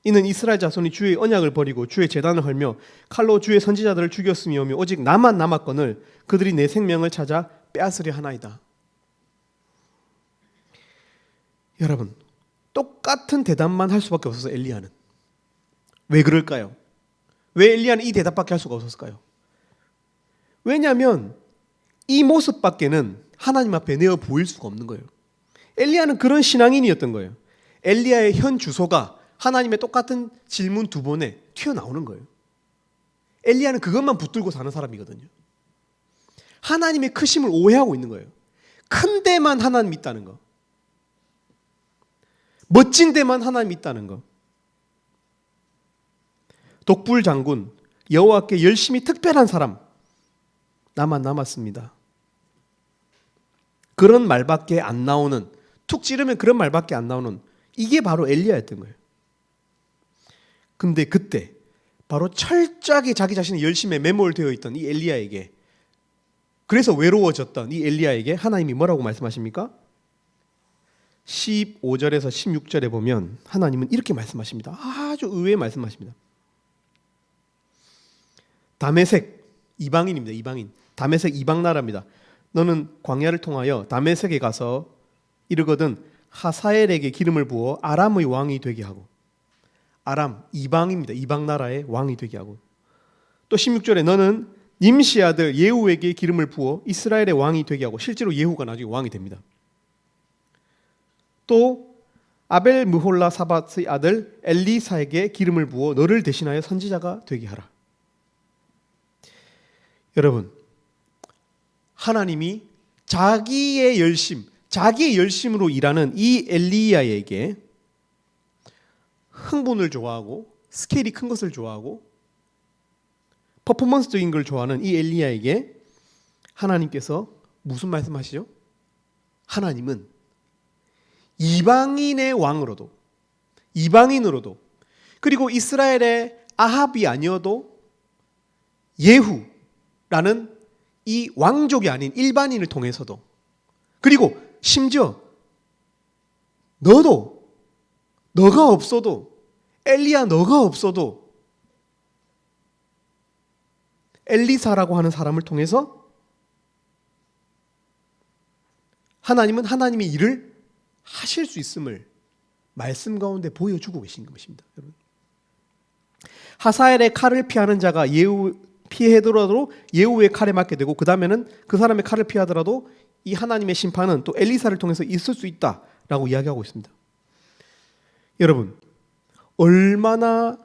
S2: 이는 이스라엘 자손이 주의 언약을 버리고 주의 제단을 헐며 칼로 주의 선지자들을 죽였음이오며 오직 나만 남았거늘 그들이 내 생명을 찾아 빼앗으려 하나이다. 여러분, 똑같은 대답만 할 수밖에 없어서 엘리야는. 왜 그럴까요? 왜 엘리야는 이 대답밖에 할 수가 없었을까요? 왜냐하면 이 모습밖에는 하나님 앞에 내어 보일 수가 없는 거예요. 엘리야는 그런 신앙인이었던 거예요. 엘리야의 현 주소가 하나님의 똑같은 질문 두 번에 튀어나오는 거예요. 엘리야는 그것만 붙들고 사는 사람이거든요. 하나님의 크심을 오해하고 있는 거예요. 큰 데만 하나님 있다는 거, 멋진 데만 하나님 있다는 거. 독불 장군, 여호와께 열심히 특별한 사람, 나만 남았습니다. 그런 말밖에 안 나오는, 툭 찌르면 그런 말밖에 안 나오는, 이게 바로 엘리야였던 거예요. 근데 그때 바로 철저하게 자기 자신의 열심에 매몰되어 있던 이 엘리야에게, 그래서 외로워졌던 이 엘리야에게 하나님이 뭐라고 말씀하십니까? 15절에서 16절에 보면 하나님은 이렇게 말씀하십니다. 아주 의외의 말씀하십니다. 다메섹, 이방인입니다. 이방인. 다메섹 이방 나라입니다. 너는 광야를 통하여 다메섹에 가서 이르거든 하사엘에게 기름을 부어 아람의 왕이 되게 하고, 아람 이방입니다. 이방 나라의 왕이 되게 하고, 또 16절에 너는 님시 아들 예후에게 기름을 부어 이스라엘의 왕이 되게 하고, 실제로 예후가 나중에 왕이 됩니다. 또 아벨 무홀라 사밧의 아들 엘리사에게 기름을 부어 너를 대신하여 선지자가 되게 하라. 여러분, 하나님이 자기의 열심으로 일하는 이 엘리야에게 흥분을 좋아하고 스케일이 큰 것을 좋아하고 퍼포먼스적인 걸 좋아하는 이 엘리야에게 하나님께서 무슨 말씀하시죠? 하나님은 이방인의 왕으로도, 이방인으로도, 그리고 이스라엘의 아합이 아니어도 예후라는 이 왕족이 아닌 일반인을 통해서도, 그리고 심지어 너가 없어도, 엘리야 너가 없어도 엘리사라고 하는 사람을 통해서 하나님은 하나님의 일을 하실 수 있음을 말씀 가운데 보여주고 계신 것입니다. 여러분, 하사엘의 칼을 피하는 자가 예후 피하더라도 예후의 칼에 맞게 되고, 그 다음에는 그 사람의 칼을 피하더라도 이 하나님의 심판은 또 엘리사를 통해서 있을 수 있다라고 이야기하고 있습니다. 여러분, 얼마나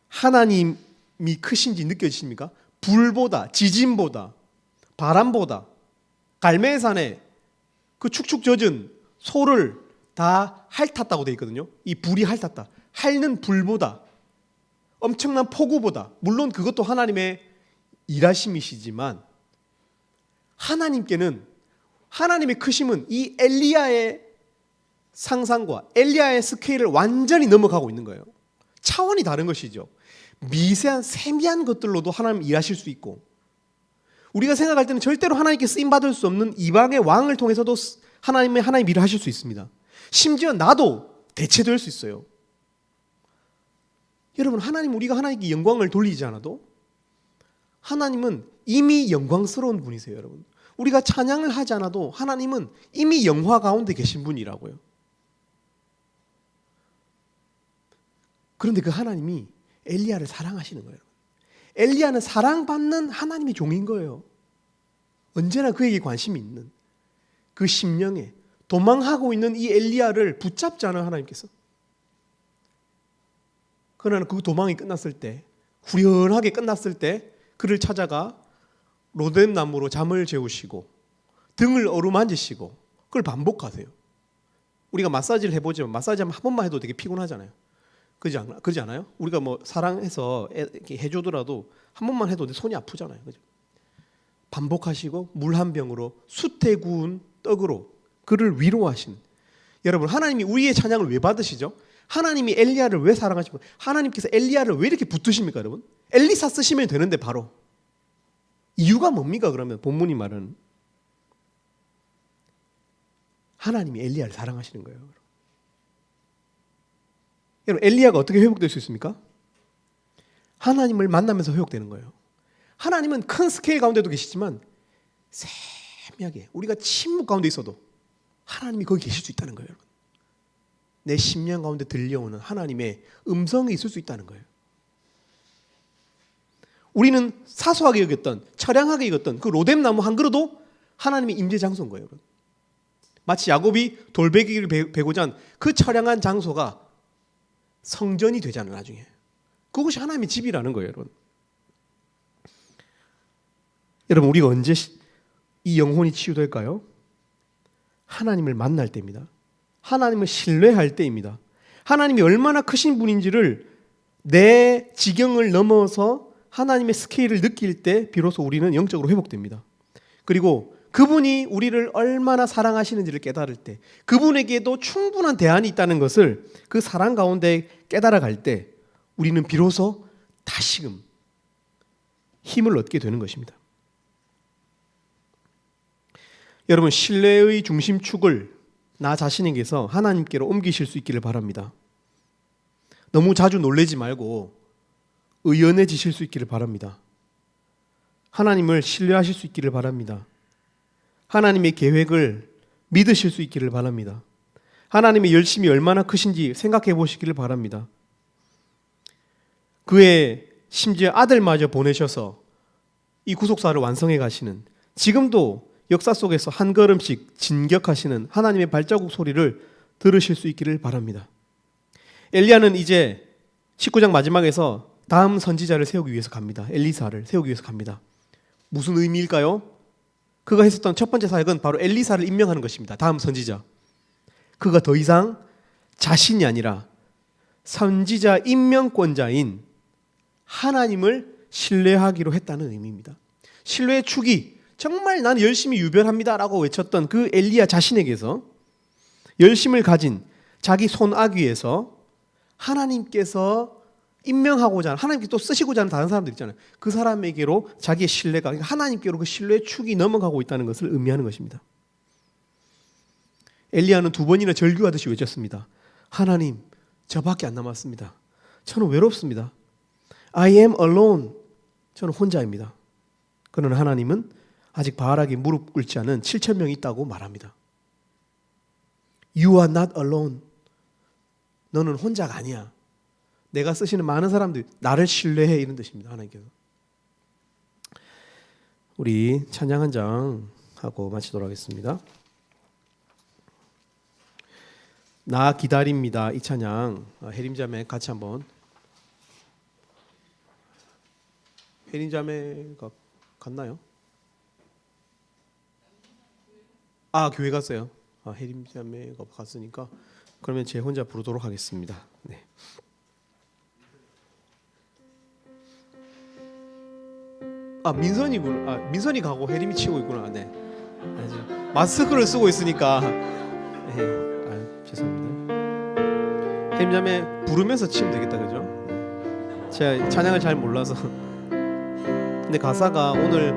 S2: 하나님이 크신지 느껴지십니까? 불보다, 지진보다, 바람보다, 갈멜산에 그 축축 젖은 소를 다 핥았다고 되어 있거든요. 이 불이 핥았다. 핥는 불보다, 엄청난 폭우보다, 물론 그것도 하나님의 일하심이시지만, 하나님께는, 하나님의 크심은 이 엘리야의 상상과 엘리야의 스케일을 완전히 넘어가고 있는 거예요. 차원이 다른 것이죠. 미세한 세미한 것들로도 하나님 일하실 수 있고, 우리가 생각할 때는 절대로 하나님께 쓰임 받을 수 없는 이방의 왕을 통해서도 하나님 일을 하실 수 있습니다. 심지어 나도 대체될 수 있어요. 여러분, 우리가 하나님께 영광을 돌리지 않아도 하나님은 이미 영광스러운 분이세요. 여러분, 우리가 찬양을 하지 않아도 하나님은 이미 영화 가운데 계신 분이라고요. 그런데 그 하나님이 엘리야를 사랑하시는 거예요. 엘리야는 사랑받는 하나님의 종인 거예요. 언제나 그에게 관심이 있는, 그 심령에 도망하고 있는 이 엘리야를 붙잡지 않은 하나님께서, 그러나 그 도망이 끝났을 때, 후련하게 끝났을 때 그를 찾아가 로뎀 나무로 잠을 재우시고 등을 어루만지시고 그걸 반복하세요. 우리가 마사지를 해보지만 마사지하면 한 번만 해도 되게 피곤하잖아요. 그러지 않아요? 우리가 뭐 사랑해서 이렇게 해주더라도 한 번만 해도 손이 아프잖아요. 그죠? 반복하시고 물 한 병으로 숯에 구운 떡으로 그를 위로하신, 여러분, 하나님이 우리의 찬양을 왜 받으시죠? 하나님이 엘리야를 왜 사랑하시고, 하나님께서 엘리야를 왜 이렇게 붙드십니까? 여러분, 엘리사 쓰시면 되는데 바로 이유가 뭡니까? 그러면 본문이 말하는 하나님이 엘리야를 사랑하시는 거예요. 여러분, 엘리야가 어떻게 회복될 수 있습니까? 하나님을 만나면서 회복되는 거예요. 하나님은 큰 스케일 가운데도 계시지만 세미하게 우리가 침묵 가운데 있어도 하나님이 거기 계실 수 있다는 거예요. 내 심령 가운데 들려오는 하나님의 음성이 있을 수 있다는 거예요. 우리는 사소하게 여겼던, 처량하게 여겼던 그 로뎀 나무 한 그루도 하나님의 임재 장소인 거예요. 마치 야곱이 돌베개를 베고자 한 그 처량한 장소가 성전이 되잖아요. 나중에 그것이 하나님의 집이라는 거예요. 여러분, 우리가 언제 이 영혼이 치유될까요? 하나님을 만날 때입니다. 하나님을 신뢰할 때입니다. 하나님이 얼마나 크신 분인지를 내 지경을 넘어서 하나님의 스케일을 느낄 때 비로소 우리는 영적으로 회복됩니다. 그리고 그분이 우리를 얼마나 사랑하시는지를 깨달을 때, 그분에게도 충분한 대안이 있다는 것을 그 사랑 가운데 깨달아갈 때 우리는 비로소 다시금 힘을 얻게 되는 것입니다. 여러분, 신뢰의 중심축을 나 자신에게서 하나님께로 옮기실 수 있기를 바랍니다. 너무 자주 놀라지 말고 의연해지실 수 있기를 바랍니다. 하나님을 신뢰하실 수 있기를 바랍니다. 하나님의 계획을 믿으실 수 있기를 바랍니다. 하나님의 열심이 얼마나 크신지 생각해 보시기를 바랍니다. 그의 심지어 아들마저 보내셔서 이 구속사를 완성해 가시는, 지금도 역사 속에서 한 걸음씩 진격하시는 하나님의 발자국 소리를 들으실 수 있기를 바랍니다. 엘리야는 이제 19장 마지막에서 다음 선지자를 세우기 위해서 갑니다. 엘리사를 세우기 위해서 갑니다. 무슨 의미일까요? 그가 했었던 첫 번째 사역은 바로 엘리사를 임명하는 것입니다. 다음 선지자. 그가 더 이상 자신이 아니라 선지자 임명권자인 하나님을 신뢰하기로 했다는 의미입니다. 신뢰의 축이 정말 난 열심히 유별합니다라고 외쳤던 그 엘리야 자신에게서 열심을 가진 자기 손아귀에서 하나님께서 임명하고자 하는, 하나님께 또 쓰시고자 하는 다른 사람들 있잖아요. 그 사람에게로 자기의 신뢰가, 그러니까 하나님께로 그 신뢰의 축이 넘어가고 있다는 것을 의미하는 것입니다. 엘리야는 2번이나 절규하듯이 외쳤습니다. 하나님, 저밖에 안 남았습니다. 저는 외롭습니다. I am alone. 저는 혼자입니다. 그러나 하나님은 아직 바알에게 무릎 꿇지 않은 7,000명이 있다고 말합니다. You are not alone. 너는 혼자가 아니야. 내가 쓰시는 많은 사람들이 나를 신뢰해, 이런 뜻입니다. 하나님께서. 우리 찬양 한 장 하고 마치도록 하겠습니다. 나 기다립니다. 이 찬양 혜림자매 같이 한번. 혜림자매가 갔나요? 교회 갔어요. 혜림자매가 갔으니까 그러면 제 혼자 부르도록 하겠습니다. 네. 민선이구나. 민선이 가고 혜림이 치고 있구나. 네. 마스크를 쓰고 있으니까. 네. 죄송합니다. 혜림자매 부르면서 치면 되겠다, 그죠? 제가 찬양을 잘 몰라서. 근데 가사가 오늘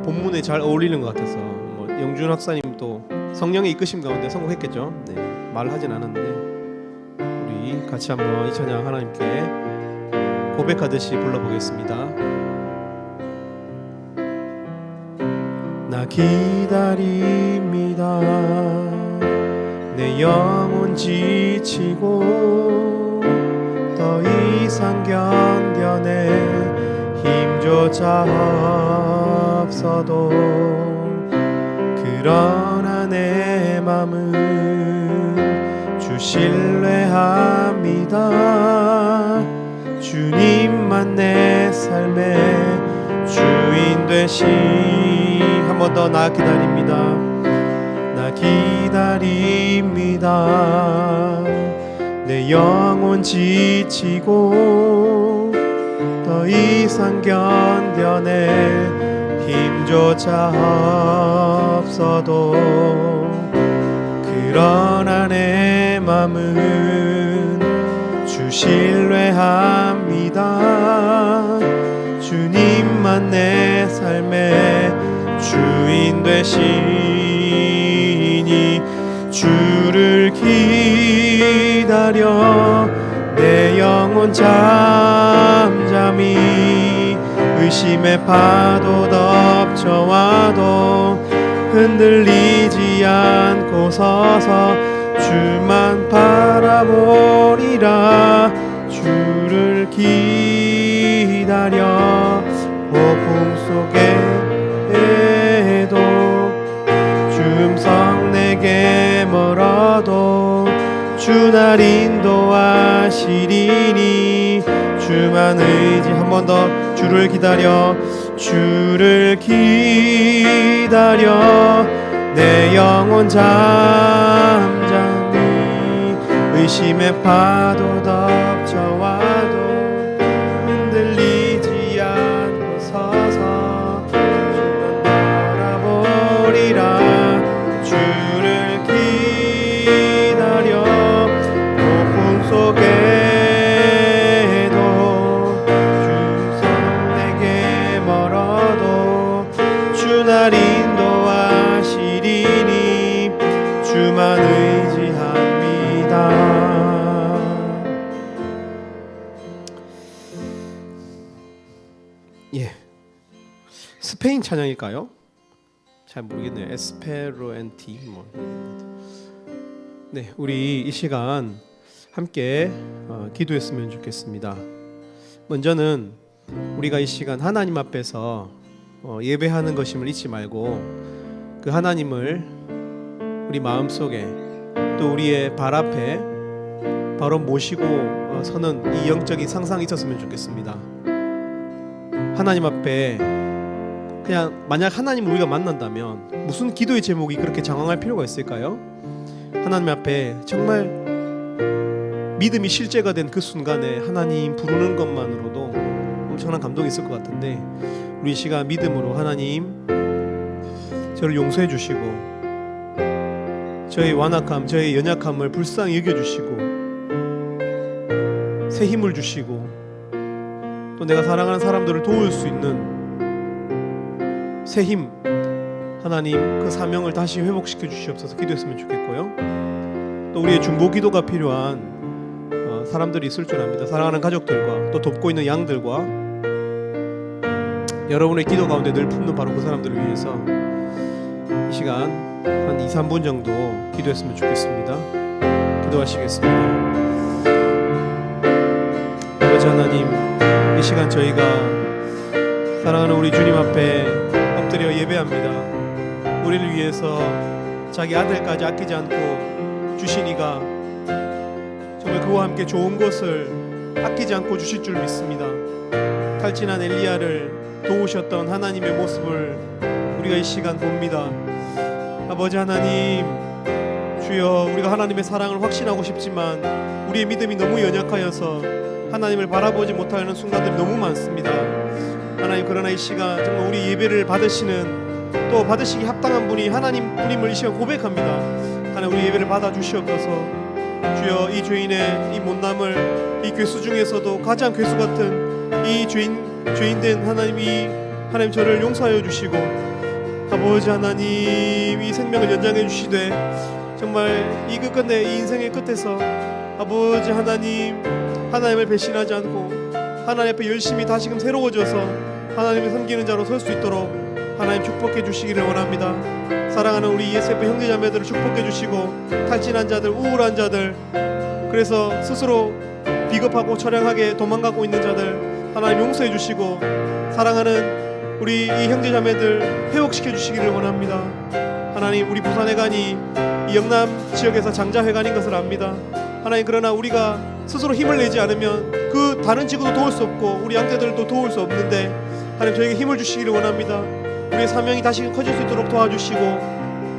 S2: 본문에 잘 어울리는 것 같아서 뭐 영준 학사님도 성령의 이끄심 가운데 성공했겠죠. 네. 말을 하진 않았는데 우리 같이 한번 이 찬양 하나님께 고백하듯이 불러보겠습니다. 나 기다립니다. 내 영혼 지치고 더 이상 견뎌낼 힘조차 없어도 그러나 내 맘은 주 신뢰합니다. 주님만 내 삶의 주인 되시. 한 번 더 나 기다립니다. 나 기다립니다. 내 영혼 지치고 더 이상 견뎌낼 힘조차 없어도 그러나 내 맘은 주 신뢰합니다. 주님만 내 삶의 주인 되시니 주를 기다려 내 영혼 잠잠히 의심의 파도 덮쳐와도 흔들리지 않고 서서 주만 바라보리라. 주를 기다려 폭풍 속에도 주음성 내게 멀어도 주 날 인도하시리니 주만 의지. 한 번 더 주를 기다려 주를 기다려 내 영혼 잠잠히 의심의 파도 덮쳐와도 흔들리지 않고 서서 주만 바라보리라. 라틴 찬양일까요? 잘 모르겠네요. 에스페로엔티 뭐. 네, 우리 이 시간 함께 기도했으면 좋겠습니다. 먼저는 우리가 이 시간 하나님 앞에서 예배하는 것임을 잊지 말고 그 하나님을 우리 마음속에 또 우리의 발 앞에 바로 모시고 서는 이 영적인 상상이 있었으면 좋겠습니다. 하나님 앞에 그냥 만약 하나님을 우리가 만난다면 무슨 기도의 제목이 그렇게 장황할 필요가 있을까요? 하나님 앞에 정말 믿음이 실제가 된 그 순간에 하나님 부르는 것만으로도 엄청난 감동이 있을 것 같은데 우리 이 시간 믿음으로 하나님 저를 용서해 주시고 저의 완악함, 저의 연약함을 불쌍히 여겨주시고 새 힘을 주시고 또 내가 사랑하는 사람들을 도울 수 있는 새 힘 하나님 그 사명을 다시 회복시켜 주시옵소서 기도했으면 좋겠고요. 또 우리의 중보 기도가 필요한 사람들이 있을 줄 압니다. 사랑하는 가족들과 또 돕고 있는 양들과 여러분의 기도 가운데 늘 품는 바로 그 사람들을 위해서 이 시간 한 2-3분 정도 기도했으면 좋겠습니다. 기도하시겠습니다. 아버지 하나님, 이 시간 저희가 사랑하는 우리 주님 앞에 엎드려 예배합니다. 우리를 위해서 자기 아들까지 아끼지 않고 주신 이가 정말 그와 함께 좋은 것을 아끼지 않고 주실 줄 믿습니다. 탈진한 엘리야를 도우셨던 하나님의 모습을 우리가 이 시간 봅니다. 아버지 하나님, 주여 우리가 하나님의 사랑을 확신하고 싶지만 우리의 믿음이 너무 연약하여서 하나님을 바라보지 못하는 순간들이 너무 많습니다. 하나님, 그러나 이 시간 정말 우리 예배를 받으시는 또 받으시기 합당한 분이 하나님 분임을 이 시간 고백합니다. 하나님, 우리 예배를 받아주시옵소서. 주여 이 죄인의 이 못남을 이 괴수 중에서도 가장 괴수 같은 이 죄인된 하나님이 하나님 저를 용서하여 주시고 아버지 하나님 이 생명을 연장해 주시되 정말 이 끝끝내 이 인생의 끝에서 아버지 하나님 하나님을 배신하지 않고 하나님 앞에 열심히 다시금 새로워져서 하나님을 섬기는 자로 설 수 있도록 하나님 축복해 주시기를 원합니다. 사랑하는 우리 ESF 형제자매들을 축복해 주시고 탈진한 자들, 우울한 자들, 그래서 스스로 비겁하고 처량하게 도망가고 있는 자들 하나님 용서해 주시고 사랑하는 우리 이 형제자매들 회복시켜 주시기를 원합니다. 하나님, 우리 부산회관이 이 영남 지역에서 장자회관인 것을 압니다. 하나님, 그러나 우리가 스스로 힘을 내지 않으면 그 다른 지구도 도울 수 없고 우리 양떼들도 도울 수 없는데 하나님 저에게 힘을 주시기를 원합니다. 우리의 사명이 다시 커질 수 있도록 도와주시고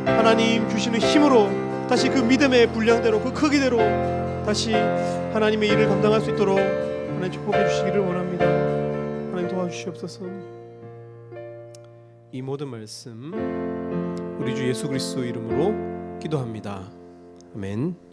S2: 하나님 주시는 힘으로 다시 그 믿음의 분량대로 그 크기대로 다시 하나님의 일을 감당할 수 있도록 하나님 축복해 주시기를 원합니다. 하나님 도와주시옵소서. 이 모든 말씀 우리 주 예수 그리스도 이름으로 기도합니다. 아멘.